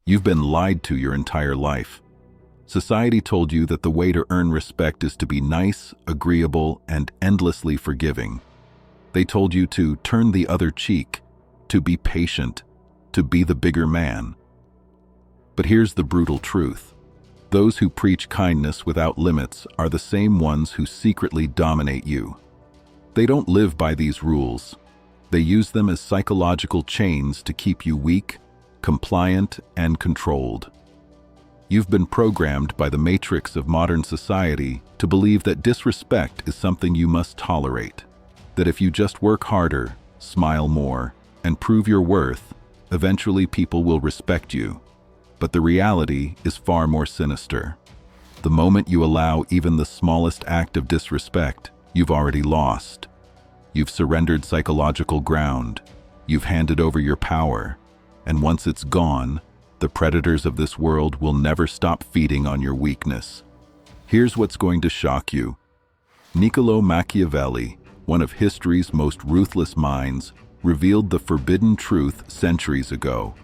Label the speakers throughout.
Speaker 1: You've been lied to your entire life. Society told you that the way to earn respect is to be nice, agreeable, and endlessly forgiving. They told you to turn the other cheek, to be patient, to be the bigger man. But here's the brutal truth. Those who preach kindness without limits are the same ones who secretly dominate you. They don't live by these rules. They use them as psychological chains to keep you weak, compliant, and controlled. You've been programmed by the matrix of modern society to believe that disrespect is something you must tolerate, that if you just work harder, smile more, and prove your worth, eventually people will respect you. But the reality is far more sinister. The moment you allow even the smallest act of disrespect, you've already lost. You've surrendered psychological ground. You've handed over your power. And once it's gone, the predators of this world will never stop feeding on your weakness. Here's what's going to shock you. Niccolò Machiavelli, one of history's most ruthless minds, revealed the forbidden truth centuries ago.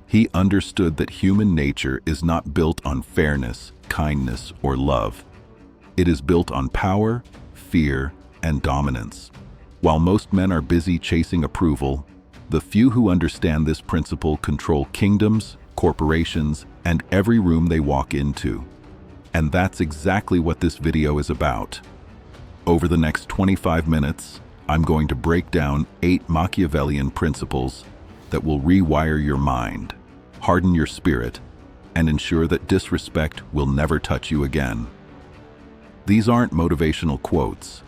Speaker 1: He understood that human nature is not built on fairness, kindness, or love. It is built on power, fear, and dominance. While most men are busy chasing approval, the few who understand this principle control kingdoms, corporations, and every room they walk into. And that's exactly what this video is about. Over the next 25 minutes, I'm going to break down 8 Machiavellian principles that will rewire your mind, harden your spirit, and ensure that disrespect will never touch you again. These aren't motivational quotes.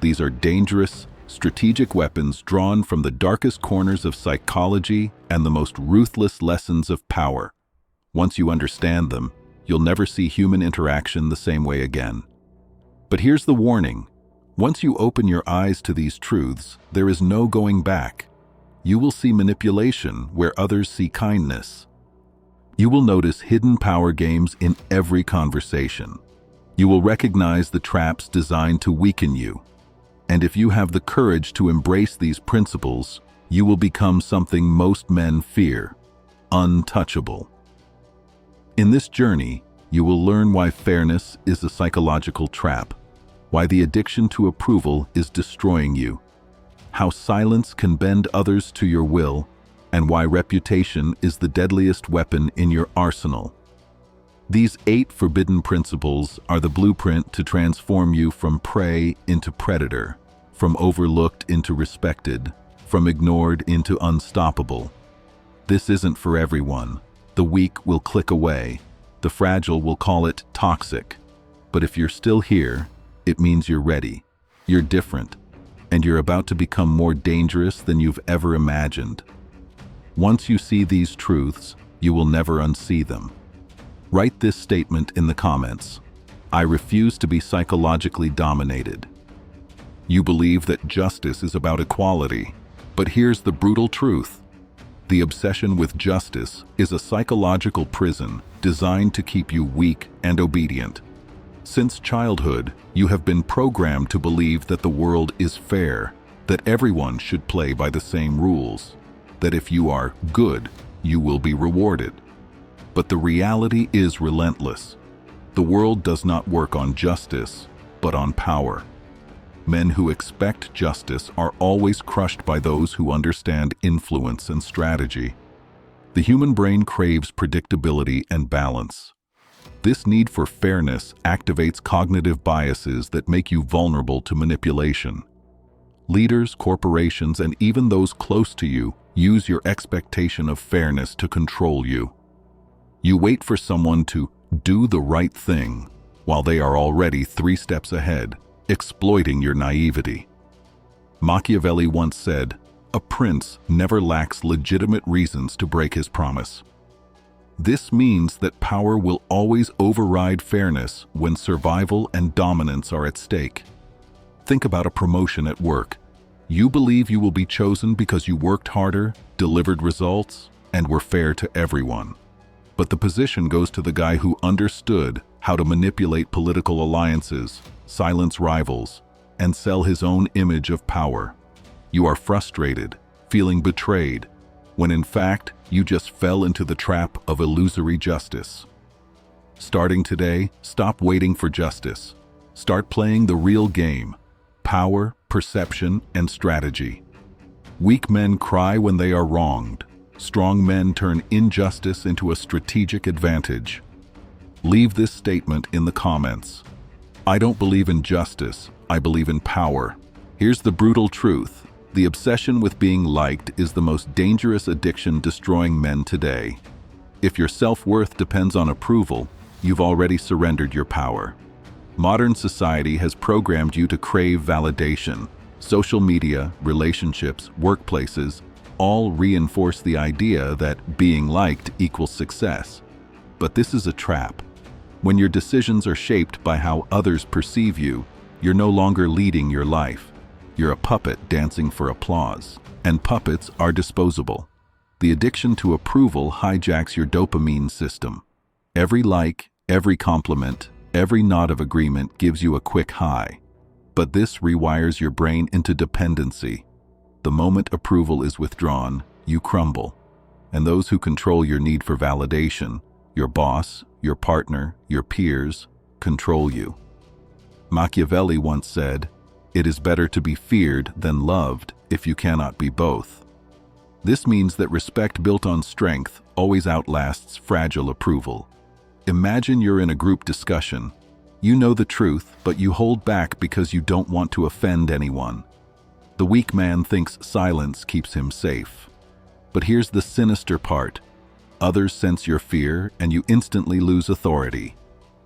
Speaker 1: These are dangerous, strategic weapons drawn from the darkest corners of psychology and the most ruthless lessons of power. Once you understand them, you'll never see human interaction the same way again. But here's the warning. Once you open your eyes to these truths, there is no going back. You will see manipulation where others see kindness. You will notice hidden power games in every conversation. You will recognize the traps designed to weaken you. And if you have the courage to embrace these principles, you will become something most men fear: untouchable. In this journey, you will learn why fairness is a psychological trap, why the addiction to approval is destroying you, how silence can bend others to your will, and why reputation is the deadliest weapon in your arsenal. These 8 forbidden principles are the blueprint to transform you from prey into predator, from overlooked into respected, from ignored into unstoppable. This isn't for everyone. The weak will click away. The fragile will call it toxic. But if you're still here, it means you're ready. You're different, and you're about to become more dangerous than you've ever imagined. Once you see these truths, you will never unsee them. Write this statement in the comments. I refuse to be psychologically dominated. You believe that justice is about equality, but here's the brutal truth. The obsession with justice is a psychological prison designed to keep you weak and obedient. Since childhood, you have been programmed to believe that the world is fair, that everyone should play by the same rules, that if you are good, you will be rewarded. But the reality is relentless. The world does not work on justice, but on power. Men who expect justice are always crushed by those who understand influence and strategy. The human brain craves predictability and balance. This need for fairness activates cognitive biases that make you vulnerable to manipulation. Leaders, corporations, and even those close to you use your expectation of fairness to control you. You wait for someone to do the right thing while they are already 3 steps ahead, exploiting your naivety. Machiavelli once said, "A prince never lacks legitimate reasons to break his promise." This means that power will always override fairness when survival and dominance are at stake. Think about a promotion at work. You believe you will be chosen because you worked harder, delivered results, and were fair to everyone. But the position goes to the guy who understood how to manipulate political alliances, silence rivals, and sell his own image of power. You are frustrated, feeling betrayed, when in fact, you just fell into the trap of illusory justice. Starting today, stop waiting for justice. Start playing the real game: power, perception, and strategy. Weak men cry when they are wronged. Strong men turn injustice into a strategic advantage. Leave this statement in the comments. I don't believe in justice, I believe in power. Here's the brutal truth. The obsession with being liked is the most dangerous addiction destroying men today. If your self-worth depends on approval, you've already surrendered your power. Modern society has programmed you to crave validation. Social media, relationships, workplaces, all reinforce the idea that being liked equals success. But this is a trap. When your decisions are shaped by how others perceive you, you're no longer leading your life. You're a puppet dancing for applause. And puppets are disposable. The addiction to approval hijacks your dopamine system. Every like, every compliment, every nod of agreement gives you a quick high. But this rewires your brain into dependency. The moment approval is withdrawn, you crumble. And those who control your need for validation, your boss, your partner, your peers, control you. Machiavelli once said, "It is better to be feared than loved if you cannot be both." This means that respect built on strength always outlasts fragile approval. Imagine you're in a group discussion. You know the truth, but you hold back because you don't want to offend anyone. The weak man thinks silence keeps him safe. But here's the sinister part. Others sense your fear, and you instantly lose authority.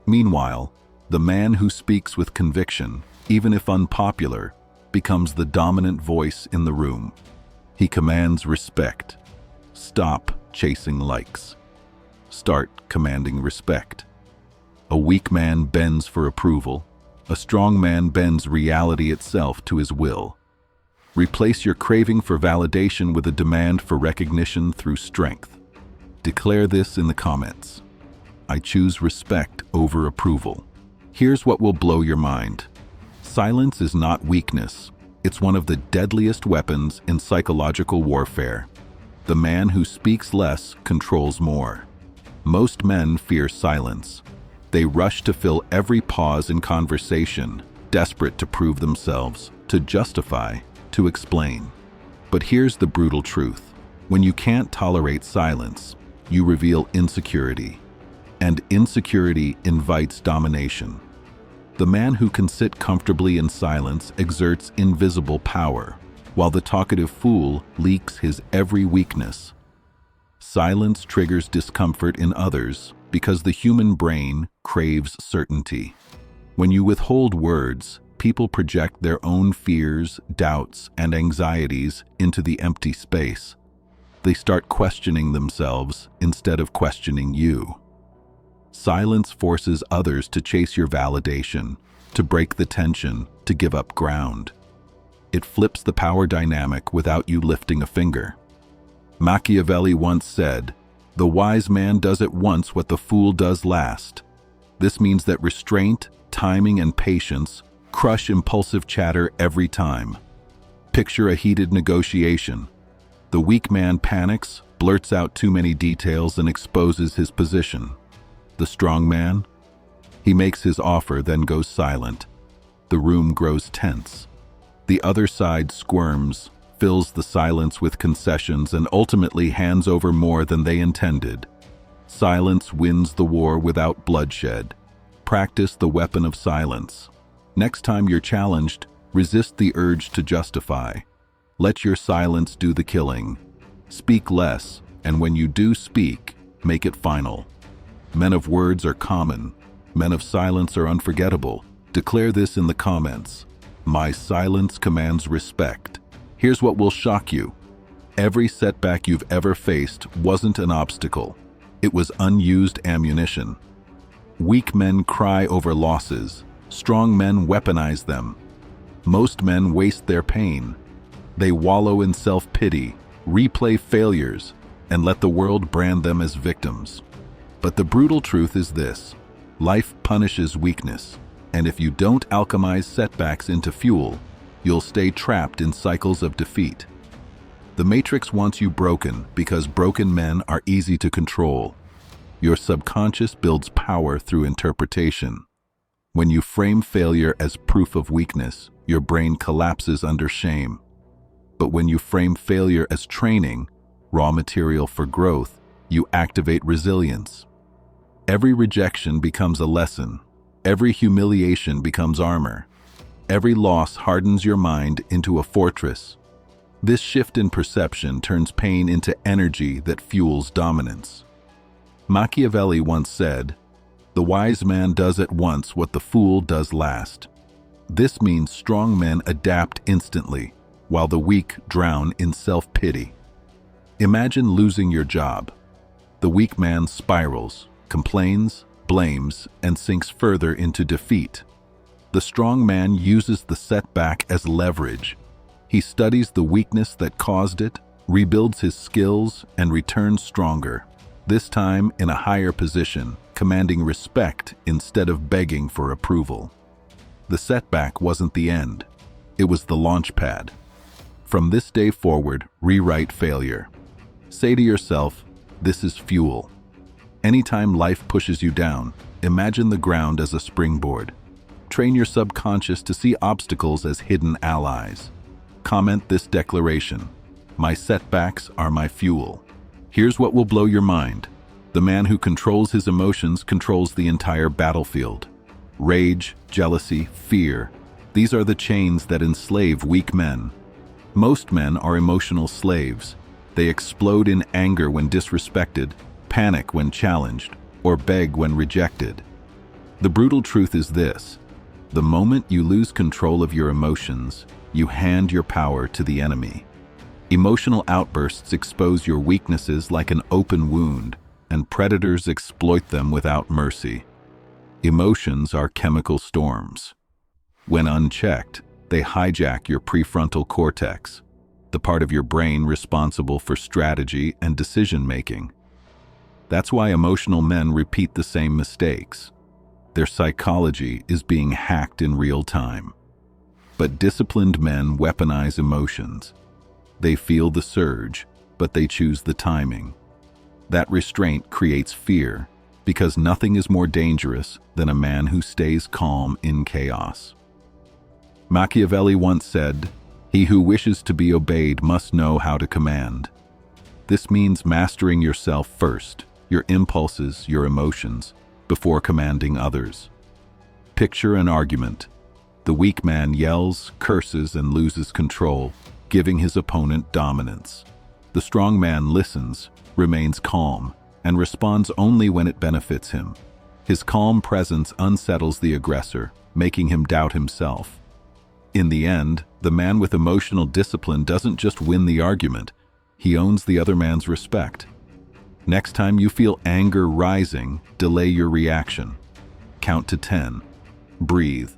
Speaker 1: Meanwhile, the man who speaks with conviction, even if unpopular, becomes the dominant voice in the room. He commands respect. Stop chasing likes. Start commanding respect. A weak man bends for approval. A strong man bends reality itself to his will. Replace your craving for validation with a demand for recognition through strength. Declare this in the comments. I choose respect over approval. Here's what will blow your mind. Silence is not weakness. It's one of the deadliest weapons in psychological warfare. The man who speaks less controls more. Most men fear silence. They rush to fill every pause in conversation, desperate to prove themselves, to justify, to explain. But here's the brutal truth. When you can't tolerate silence, you reveal insecurity. And insecurity invites domination. The man who can sit comfortably in silence exerts invisible power, while the talkative fool leaks his every weakness. Silence triggers discomfort in others because the human brain craves certainty. When you withhold words, people project their own fears, doubts, and anxieties into the empty space. They start questioning themselves instead of questioning you. Silence forces others to chase your validation, to break the tension, to give up ground. It flips the power dynamic without you lifting a finger. Machiavelli once said, "The wise man does at once what the fool does last." This means that restraint, timing, and patience crush impulsive chatter every time. Picture a heated negotiation. The weak man panics, blurts out too many details, and exposes his position. The strong man? He makes his offer, then goes silent. The room grows tense. The other side squirms, fills the silence with concessions, and ultimately hands over more than they intended. Silence wins the war without bloodshed. Practice the weapon of silence. Next time you're challenged, resist the urge to justify. Let your silence do the killing. Speak less, and when you do speak, make it final. Men of words are common. Men of silence are unforgettable. Declare this in the comments. My silence commands respect. Here's what will shock you. Every setback you've ever faced wasn't an obstacle. It was unused ammunition. Weak men cry over losses. Strong men weaponize them. Most men waste their pain. They wallow in self-pity, replay failures, and let the world brand them as victims. But the brutal truth is this: life punishes weakness, and if you don't alchemize setbacks into fuel, you'll stay trapped in cycles of defeat. The matrix wants you broken because broken men are easy to control. Your subconscious builds power through interpretation. When you frame failure as proof of weakness, your brain collapses under shame. But when you frame failure as training, raw material for growth, you activate resilience. Every rejection becomes a lesson. Every humiliation becomes armor. Every loss hardens your mind into a fortress. This shift in perception turns pain into energy that fuels dominance. Machiavelli once said, "The wise man does at once what the fool does last." This means strong men adapt instantly, while the weak drown in self-pity. Imagine losing your job. The weak man spirals, complains, blames, and sinks further into defeat. The strong man uses the setback as leverage. He studies the weakness that caused it, rebuilds his skills, and returns stronger, this time in a higher position, commanding respect instead of begging for approval. The setback wasn't the end. It was the launch pad. From this day forward, rewrite failure. Say to yourself, "This is fuel." Anytime life pushes you down, imagine the ground as a springboard. Train your subconscious to see obstacles as hidden allies. Comment this declaration: "My setbacks are my fuel." Here's what will blow your mind. The man who controls his emotions controls the entire battlefield. Rage, jealousy, fear. These are the chains that enslave weak men. Most men are emotional slaves. They explode in anger when disrespected, panic when challenged, or beg when rejected. The brutal truth is this: the moment you lose control of your emotions, you hand your power to the enemy. Emotional outbursts expose your weaknesses like an open wound, and predators exploit them without mercy. Emotions are chemical storms. When unchecked, they hijack your prefrontal cortex, the part of your brain responsible for strategy and decision-making. That's why emotional men repeat the same mistakes. Their psychology is being hacked in real time. But disciplined men weaponize emotions. They feel the surge, but they choose the timing. That restraint creates fear, because nothing is more dangerous than a man who stays calm in chaos. Machiavelli once said, "He who wishes to be obeyed must know how to command." This means mastering yourself first, your impulses, your emotions, before commanding others. Picture an argument. The weak man yells, curses, and loses control, giving his opponent dominance. The strong man listens, remains calm, and responds only when it benefits him. His calm presence unsettles the aggressor, making him doubt himself. In the end, the man with emotional discipline doesn't just win the argument, he owns the other man's respect. Next time you feel anger rising, delay your reaction. Count to 10. Breathe.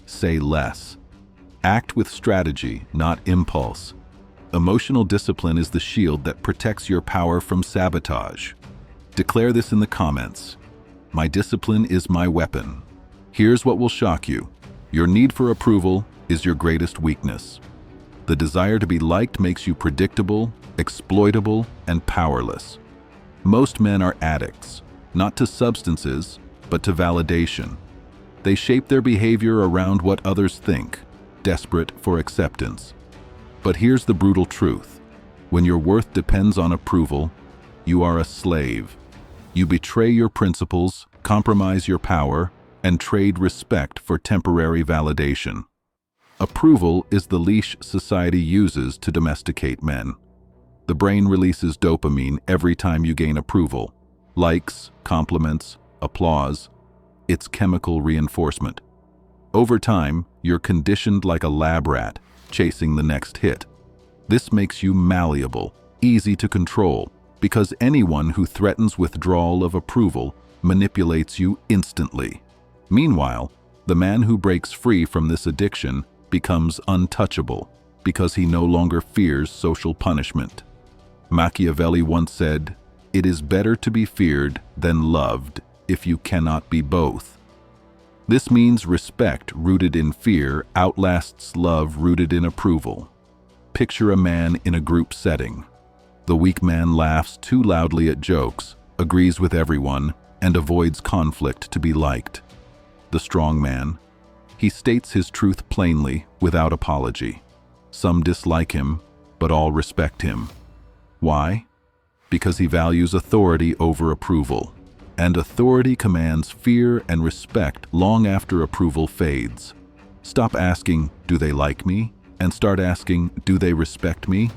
Speaker 1: Say less. Act with strategy, not impulse. Emotional discipline is the shield that protects your power from sabotage. Declare this in the comments. My discipline is my weapon. Here's what will shock you. Your need for approval is your greatest weakness. The desire to be liked makes you predictable, exploitable, and powerless. Most men are addicts, not to substances, but to validation. They shape their behavior around what others think, desperate for acceptance. But here's the brutal truth. When your worth depends on approval, you are a slave. You betray your principles, compromise your power, and trade respect for temporary validation. Approval is the leash society uses to domesticate men. The brain releases dopamine every time you gain approval. Likes, compliments, applause. It's chemical reinforcement. Over time, you're conditioned like a lab rat, chasing the next hit. This makes you malleable, easy to control, because anyone who threatens withdrawal of approval manipulates you instantly. Meanwhile, the man who breaks free from this addiction becomes untouchable, because he no longer fears social punishment. Machiavelli once said, "It is better to be feared than loved if you cannot be both." This means respect rooted in fear outlasts love rooted in approval. Picture a man in a group setting. The weak man laughs too loudly at jokes, agrees with everyone, and avoids conflict to be liked. The strong man, he states his truth plainly, without apology. Some dislike him, but all respect him. Why? Because he values authority over approval. And authority commands fear and respect long after approval fades. Stop asking, "Do they like me?" and start asking, "Do they respect me?"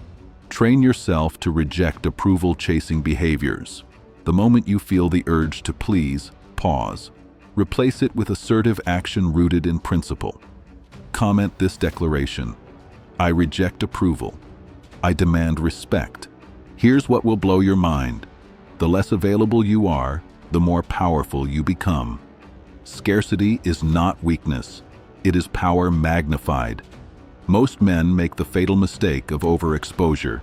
Speaker 1: Train yourself to reject approval-chasing behaviors. The moment you feel the urge to please, pause. Replace it with assertive action rooted in principle. Comment this declaration: I reject approval. I demand respect. Here's what will blow your mind. The less available you are, the more powerful you become. Scarcity is not weakness. It is power magnified. Most men make the fatal mistake of overexposure.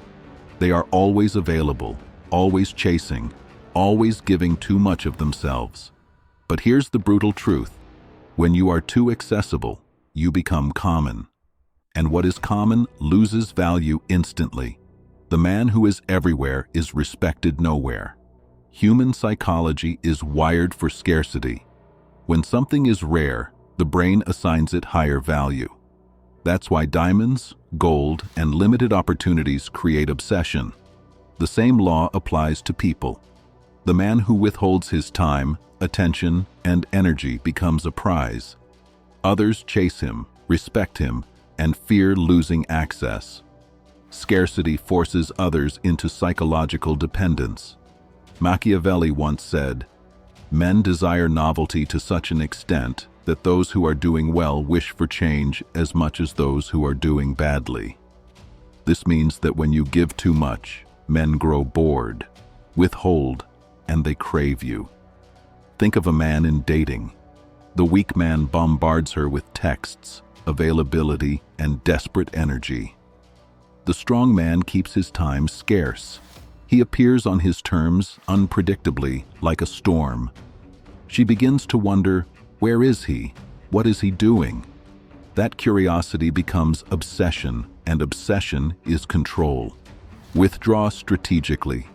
Speaker 1: They are always available, always chasing, always giving too much of themselves. But here's the brutal truth. When you are too accessible, you become common. And what is common loses value instantly. The man who is everywhere is respected nowhere. Human psychology is wired for scarcity. When something is rare, the brain assigns it higher value. That's why diamonds, gold, and limited opportunities create obsession. The same law applies to people. The man who withholds his time, attention, and energy becomes a prize. Others chase him, respect him, and fear losing access. Scarcity forces others into psychological dependence. Machiavelli once said, "Men desire novelty to such an extent that those who are doing well wish for change as much as those who are doing badly." This means that when you give too much, men grow bored, withhold, and they crave you. Think of a man in dating. The weak man bombards her with texts, availability, and desperate energy. The strong man keeps his time scarce. He appears on his terms unpredictably, like a storm. She begins to wonder, where is he? What is he doing? That curiosity becomes obsession, and obsession is control. Withdraw strategically.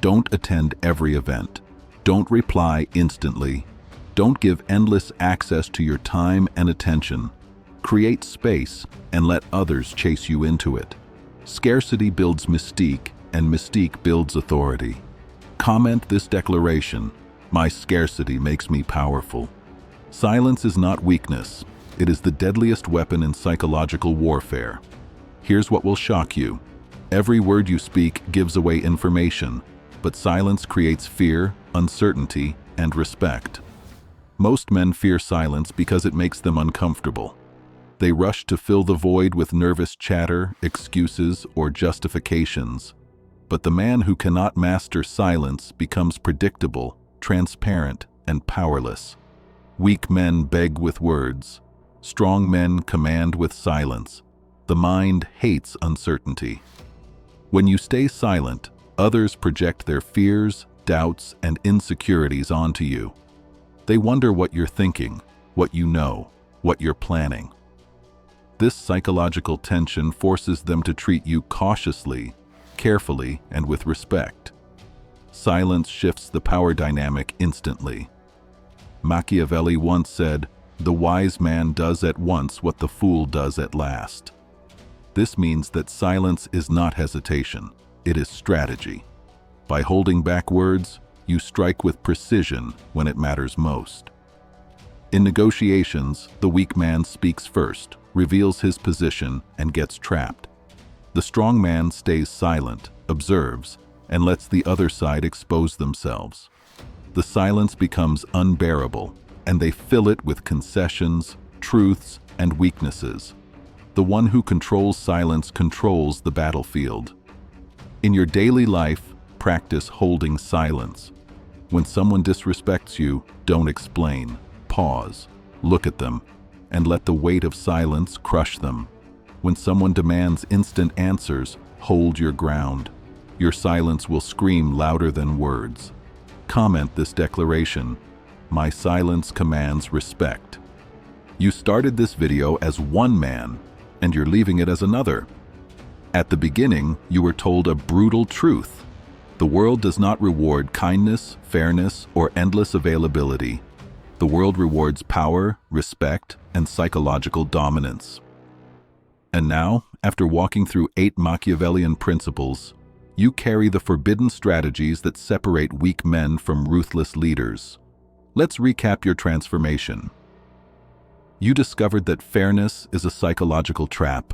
Speaker 1: Don't attend every event. Don't reply instantly. Don't give endless access to your time and attention. Create space and let others chase you into it. Scarcity builds mystique, and mystique builds authority. Comment this declaration: my scarcity makes me powerful. Silence is not weakness. It is the deadliest weapon in psychological warfare. Here's what will shock you. Every word you speak gives away information, but silence creates fear, uncertainty, and respect. Most men fear silence because it makes them uncomfortable. They rush to fill the void with nervous chatter, excuses, or justifications. But the man who cannot master silence becomes predictable, transparent, and powerless. Weak men beg with words. Strong men command with silence. The mind hates uncertainty. When you stay silent, others project their fears, doubts, and insecurities onto you. They wonder what you're thinking, what you know, what you're planning. This psychological tension forces them to treat you cautiously, carefully, and with respect. Silence shifts the power dynamic instantly. Machiavelli once said, "The wise man does at once what the fool does at last." This means that silence is not hesitation, it is strategy. By holding back words, you strike with precision when it matters most. In negotiations, the weak man speaks first, reveals his position, and gets trapped. The strong man stays silent, observes, and lets the other side expose themselves. The silence becomes unbearable, and they fill it with concessions, truths, and weaknesses. The one who controls silence controls the battlefield. In your daily life, practice holding silence. When someone disrespects you, don't explain. Pause, look at them, and let the weight of silence crush them. When someone demands instant answers, hold your ground. Your silence will scream louder than words. Comment this declaration: my silence commands respect. You started this video as one man, and you're leaving it as another. At the beginning, you were told a brutal truth. The world does not reward kindness, fairness, or endless availability. The world rewards power, respect, and psychological dominance. And now, after walking through 8 Machiavellian principles, you carry the forbidden strategies that separate weak men from ruthless leaders. Let's recap your transformation. You discovered that fairness is a psychological trap.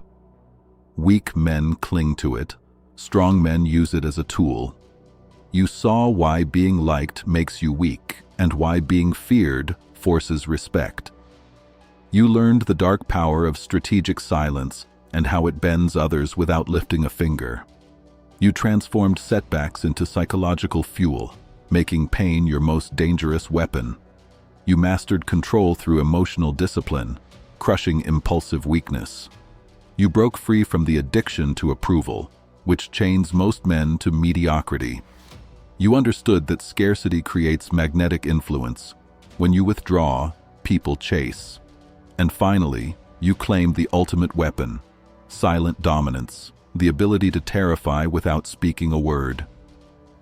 Speaker 1: Weak men cling to it. Strong men use it as a tool. You saw why being liked makes you weak, and why being feared forces respect. You learned the dark power of strategic silence and how it bends others without lifting a finger. You transformed setbacks into psychological fuel, making pain your most dangerous weapon. You mastered control through emotional discipline, crushing impulsive weakness. You broke free from the addiction to approval, which chains most men to mediocrity. You understood that scarcity creates magnetic influence. When you withdraw, people chase. And finally, you claimed the ultimate weapon, silent dominance, the ability to terrify without speaking a word.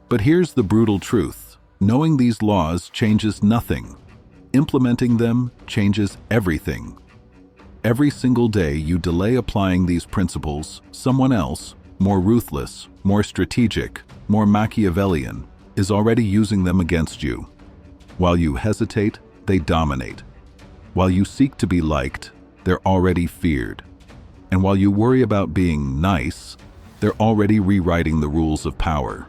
Speaker 1: But here's the brutal truth. Knowing these laws changes nothing. Implementing them changes everything. Every single day you delay applying these principles, someone else, more ruthless, more strategic, more Machiavellian, is already using them against you. While you hesitate, they dominate. While you seek to be liked, they're already feared. And while you worry about being nice, they're already rewriting the rules of power.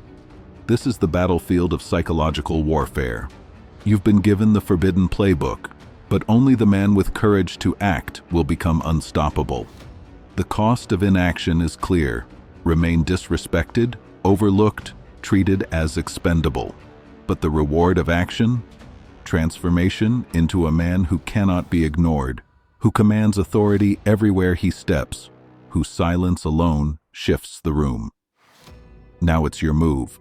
Speaker 1: This is the battlefield of psychological warfare. You've been given the forbidden playbook, but only the man with courage to act will become unstoppable. The cost of inaction is clear. Remain disrespected, overlooked, treated as expendable. But the reward of action? Transformation into a man who cannot be ignored, who commands authority everywhere he steps, whose silence alone shifts the room. Now it's your move.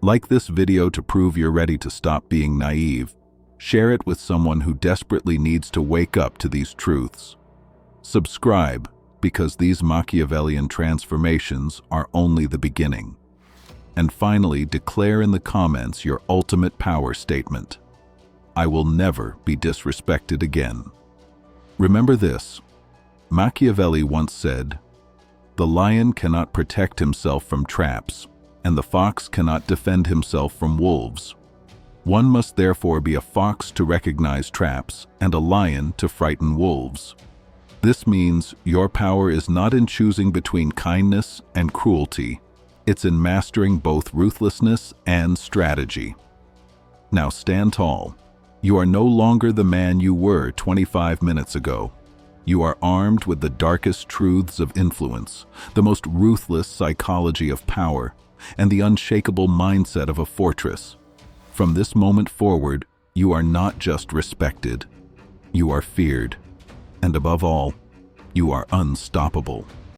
Speaker 1: Like this video to prove you're ready to stop being naive. Share it with someone who desperately needs to wake up to these truths. Subscribe, because these Machiavellian transformations are only the beginning. And finally, declare in the comments your ultimate power statement. I will never be disrespected again. Remember this. Machiavelli once said, "The lion cannot protect himself from traps, and the fox cannot defend himself from wolves. One must therefore be a fox to recognize traps and a lion to frighten wolves." This means your power is not in choosing between kindness and cruelty. It's in mastering both ruthlessness and strategy. Now stand tall. You are no longer the man you were 25 minutes ago. You are armed with the darkest truths of influence, the most ruthless psychology of power, and the unshakable mindset of a fortress. From this moment forward, you are not just respected. You are feared. And above all, you are unstoppable.